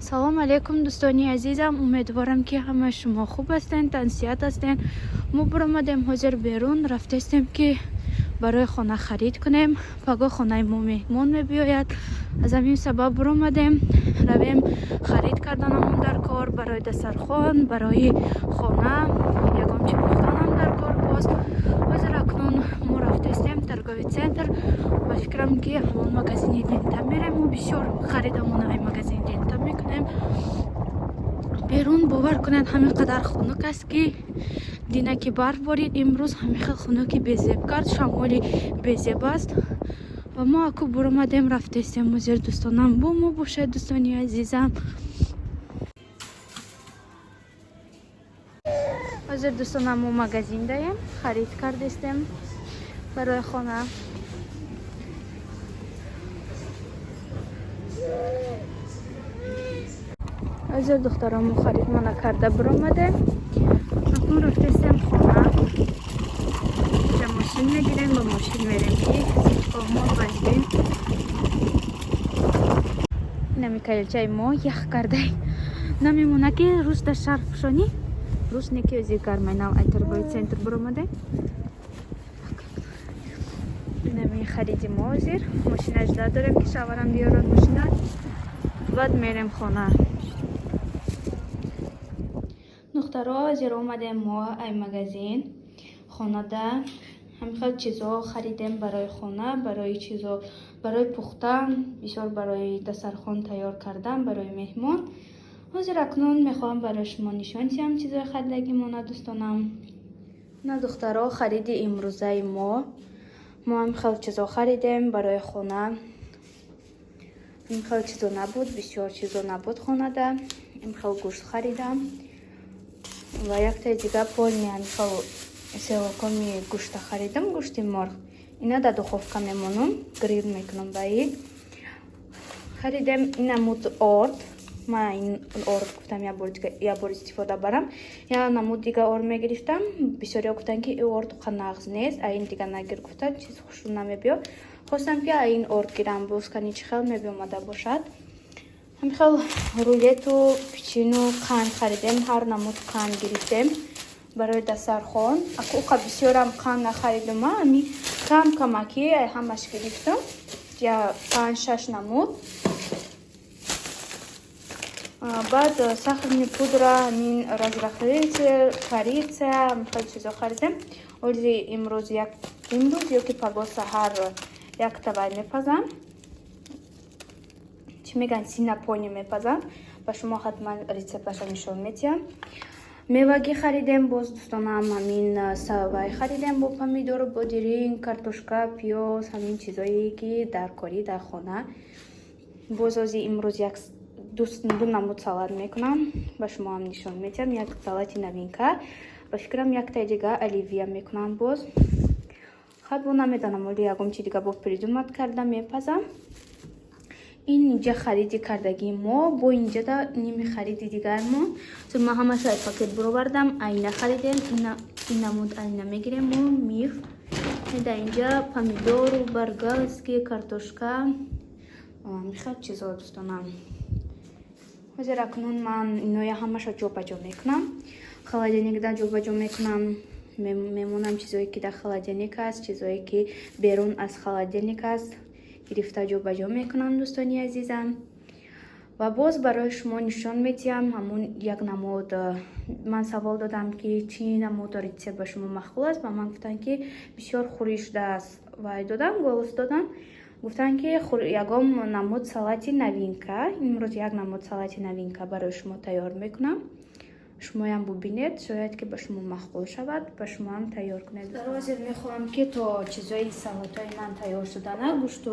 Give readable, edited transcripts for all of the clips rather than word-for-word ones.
салом алейкум дӯстони азизам, умедворам ки ҳама шумо хуб ҳастен, тансият ҳастен. мо буромадем ҳозир берун рафтастем ки барои хона харид кунем. паго хонаи мо меҳмон мебиёяд. аз ҳамин сабаб буромадем равем харид карданамон дар кор, барои дастархон, барои хона ягон чи пухтанам дар кор. боз ҳозир акнун мо рафтастем торговый центр. ба фикрам ки ҳамон магазини лента мерем. мо бисёр харидамона ай магазини лента мекунем. берун бовар кунед ҳамин қадар хунук аст ки динаки барф борид. имрӯз ҳамин хел хунуки безеб кард, шамоли безеб аст. ва мо аку буромадем рафтастем. ҳозир дӯстонам бо мо бошед. дӯстони азизам, ҳозир дӯстонам мо магазин даем харид кардастем барои хона. ҳозир духтаромо харидмона карда буромадем. акнун рафтастем хона. ҷа мошин мегирем, ба мошин мерем ки мо базбин нами калчаи мо ях кардай намемона ки рӯз дар шарф пӯшонӣ рӯз неки ози гармайнав ай торговый центр буромадем. нами хариди мо ҳозир мошина жда дорем ки шаварам биёрад мошина, баъд мерем хона. духтаро ҳозир омадем мо ай магазин хонада ҳамин хел чизо харидем барои хона, барои чизо барои пухтан, бисёр барои дастархон тайёр кардан барои меҳмон. ҳозир акнун мехоҳам барои шумо нишон диҳам чизои харидагимона. дӯстонам, на духтаро хариди имрӯзаи мо ҳамин хел чизо харидем барои хона. ҳамин хел чизо набуд, бисёр чизо набуд хонада. ҳамин хел гӯшт харидам ва яктаи дигар полни ҳамин хел селокоми гӯшта харидам, гӯшти морғ. ина дар духовка мемонам, грил мекунам ба ин. харидем инамуд орд. ман ин орд гуфтам як бор истифода барам. я намуд дигар орд мегирифтам. бисёриҳо гуфтанд ки ин орд қанағз нест, а ин дигар нагир гуфтанд, чиз хушрӯ намебиёд. хостам ки ин орд гирам, бускани чӣ хел мебиёмада бошад. ҳамин хел рулету печину қанд харидем. ҳар намуд қанд гирифтем барои дастархон. акуқа бисёрам қанд нахаридам, ҳамин камаки ҳамаш гирифтам. я 5-6 намуд. баъд сахарни пудра, ҳамин разрахлитель, корица, ҳамин хел чизо харидем. ози имрӯз ёки паго саҳар як тавай мепазам. чӣ мегӯянд, синапони мепазам. ба шумо ҳатман рецепташа нишон медиҳам. мевагӣ харидем. боз дӯстонам ҳамин савай харидем бо помидору бодиринг, картошка, пиёз, ҳамин чизое ки дар корӣ дар хона. боз ози имрӯз ду намуд салат мекунам. ба шумо ҳам нишон медиҳам. як салати новинка. ба фикрам яктаи дигар оливия мекунам. боз хат бо намедонам, оли ягон чи дигар бо придумат карда мепазам. ин инҷа хариди кардагии мо. бо инҷа да ними хариди дигари мо. ман ҳамаша пакет буровардам. айна харидем. ин намуд айна мегирем мо миф. дар инҷа помидору болгарский, картошка, михел чизо дӯстонам. ҳозир акнун ман иноя ҳамаша ҷобаҷо мекунам. холодильникда ҷобаҷо мекунам. мемонам чизое ки дар холодильник аст, чизое ки берун аз холодильник аст гирифта ҷобаҷо мекунам. дӯстони азизам, ва боз барои шумо нишон медиҳам ҳамун як намуд. ман савол додам ки чӣ намуд рецепт ба шумо махкул аст. ба ман гуфтанд ки бисёр хӯришда аст. вай додам, голос додам. гуфтанд ки ягон намуд салати новинка. имрӯз як намуд салати новинка барои шумо тайёр мекунам. шумоям бубинед, шояд ки ба шумо махкул шавад, ба шумоам тайёр кунед. ҳозир мехоҳам ки то чизои салатои ман тайёр шудана, гӯшту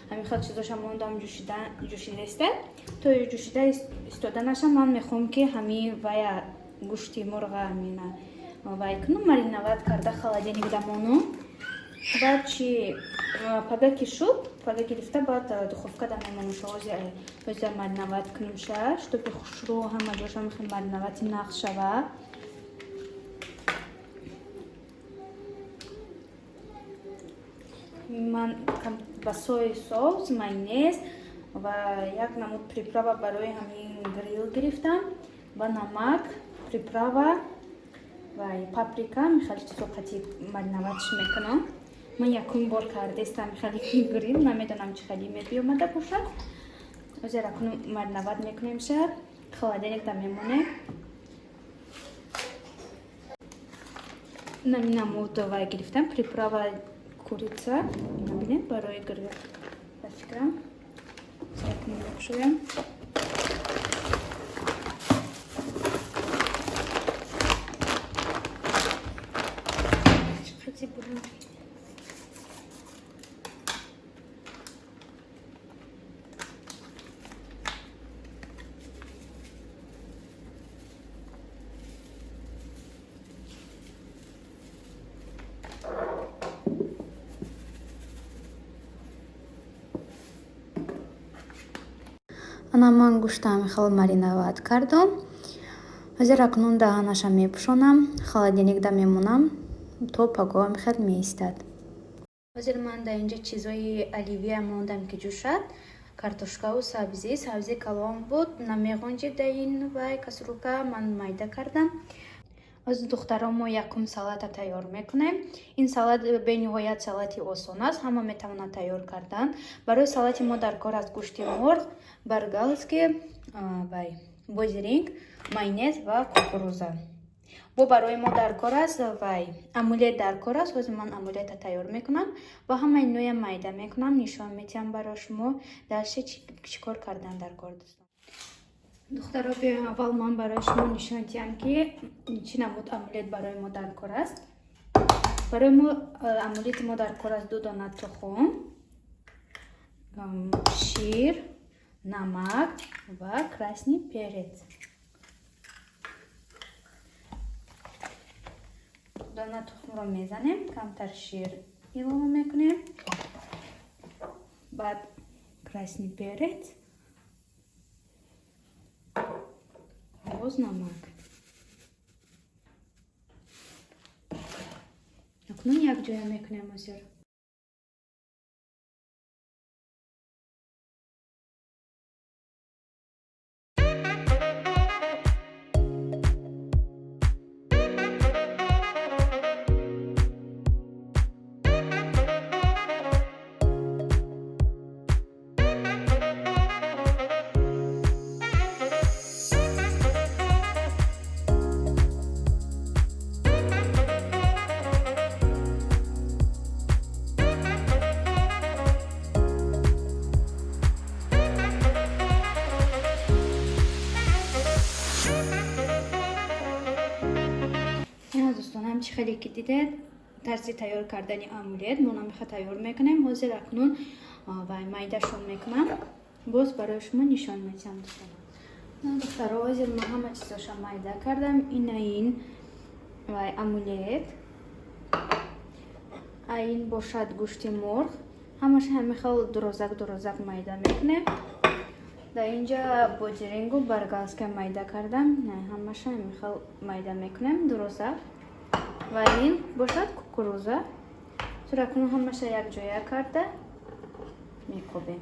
ҳамин хел чизошам мондам ҷӯшида истад. то ҷӯшида истода нашам, ман мехоҳам ки ҳамин вая гӯшти мурға ҳамин вай кунам, мариноват карда холодильникда монам. баъд чи пага ки шуд, пага гирифта баъд духовкада мемонам. ҳозир мариноват кунамша, чтобы хушрӯ ҳама ҷоша мехоҳам мариновати нағз шавад. ман ба сои соус, майонез ва як намуд приправа барои ҳамин грил гирифтам. Ба намак, приправа ва паприка. Михали чизо қатӣ мариноватш мекунам. Ман якум бор кардестам михали грил, намедонам чӣ қадир мебиёмада бошад. ҳозир акун мариноват мекунем шар, холодильник да мемоне. намуд вай гирифтам, приправа курица, набинед барои грил. Ба фикрам закун бошуям. Чиқати бурам. ана ман гӯштам хел мариноват кардам. ҳозир акнун даҳанаша мепӯшонам, холодильникда мемонам то пагоҳ мехел меистад. ҳозир ман дар инҷа чизои оливия мондам ки ҷӯшад. Картошкаву сабзи калон буд, намеғунҷид дар ин вай касрулка, ман майда кардам. ҳозир духтаро мо якум салата тайёр мекунем. Ин салат бениҳоят салати осон аст, ҳама метавонад тайёр кардан. Барои салати мо даркор аст гӯшти мурғ, баргалски, бозиринг, майонез ва кукуруза. Бо барои мо даркор аст вай омлет даркор аст. ҳозир ман омлета тайёр мекунам ва ҳама иноя майда мекунам. Нишон медиҳам барои шумо далше чӣ кор кардан даркор дӯстон. духтаро биёем аввал ман барои шумо нишон диҳам ки чӣ намуд омлет барои мо даркор аст. барои мо омлети мо даркор аст 2 дона тухм, шир, намак ва красный перец. дона тухмро мезанем, камтар шир илова мекунем, баъд красный перец, боз намак. акнун якҷоя мекунем ҳозир. Чӣ хеле ки дидед тарзи тайёр кардани омлет мо намеха тайёр мекунем. ҳозир акнун вай майдашон мекунам. боз барои шумо нишон медиҳам дӯстонам. духтаро ҳозир ман ҳама чизоша майда кардам. ин вай омлет, ин бошад гӯшти мурғ. ҳамаша ҳамихел дурозак майда мекунем. дар инҷа бозирингу баргалска майда кардам. ҳамаша ҳамихел майда мекунем дурозак. ва ин бошад кукуруза. суракуну ҳамаша якҷоя карда мекобем.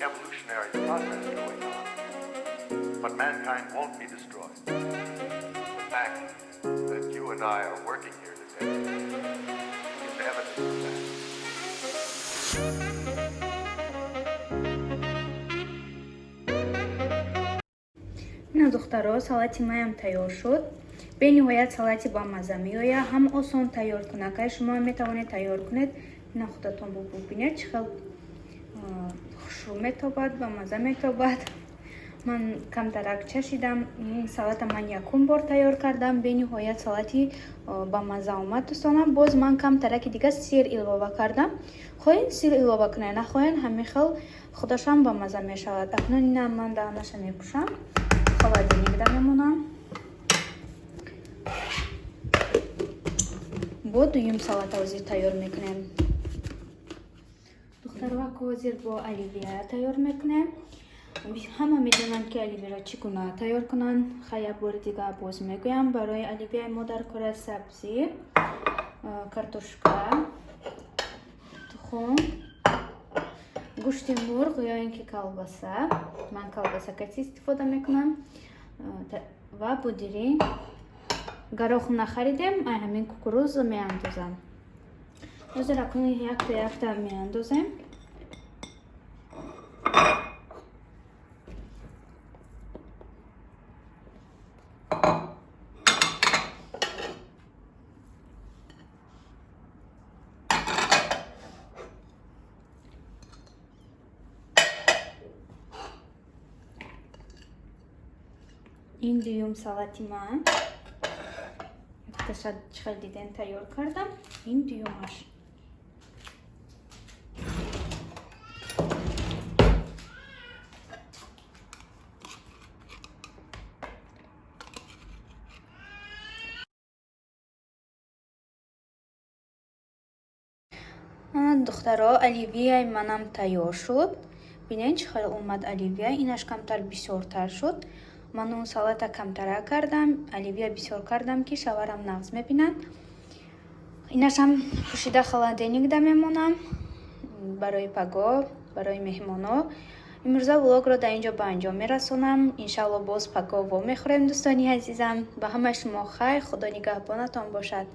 Evolutionary process going on, but mankind won't be destroyed. The fact that you and I are working here today is evidence of that. ина духтаро салати маям тайёр шуд. бениҳоят салати ба маза меояд, ҳам осон тайёр кунакай шумо метавонед тайёр кунед. ина худатон бубинед чӣ хел хушрӯ метобад, ба маза метобад. ман камтарак чашидам. ин салата ман якум бор тайёр кардам. бениҳоят салати ба маза омад дӯстонам. боз ман камтараки дига сир илова кардам. хоҳед сир илова кунед, нахоҳед ҳамихел худашам ба маза мешавад. акнун ина ман даҳанаша мепӯшам, холодильникда мемонам. бо дуюм салата ҳозир тайёр мекунем. Духтарваку ҳозир бо оливия тайёр мекунем. ҳама медонанд ки оливияро чӣ гуна тайёр кунанд. хая бори дигар боз мегӯям. Барои оливия мо дар кора сабзӣ, картошка, тухм, гӯшти мурғ ё ин ки колбаса. Ман колбаса кати истифода мекунам ва будиринг. Горох нахаридем, ҳамин кукуруз меандозам. ҳозир акун якта меандозем. ин дуюм салати ман чихел диден тайёр кардам. ин дуюмаш. духтаро, оливияи манам тайёр шуд. бинед чӣ хел омад оливия. инаш камтар бисёртар шуд. ман он салата камтара кардам, оливия бисёр кардам ки шаварам нағз мебинад. инашам пӯшида холодильникда мемонам барои паго, барои меҳмоно. имрӯза влогро дар инҷо ба анҷом мерасонам. иншалло боз паго вомехӯрем. дӯстони азизам, ба ҳамаи шумо хайр. худо нигаҳбонатон бошад.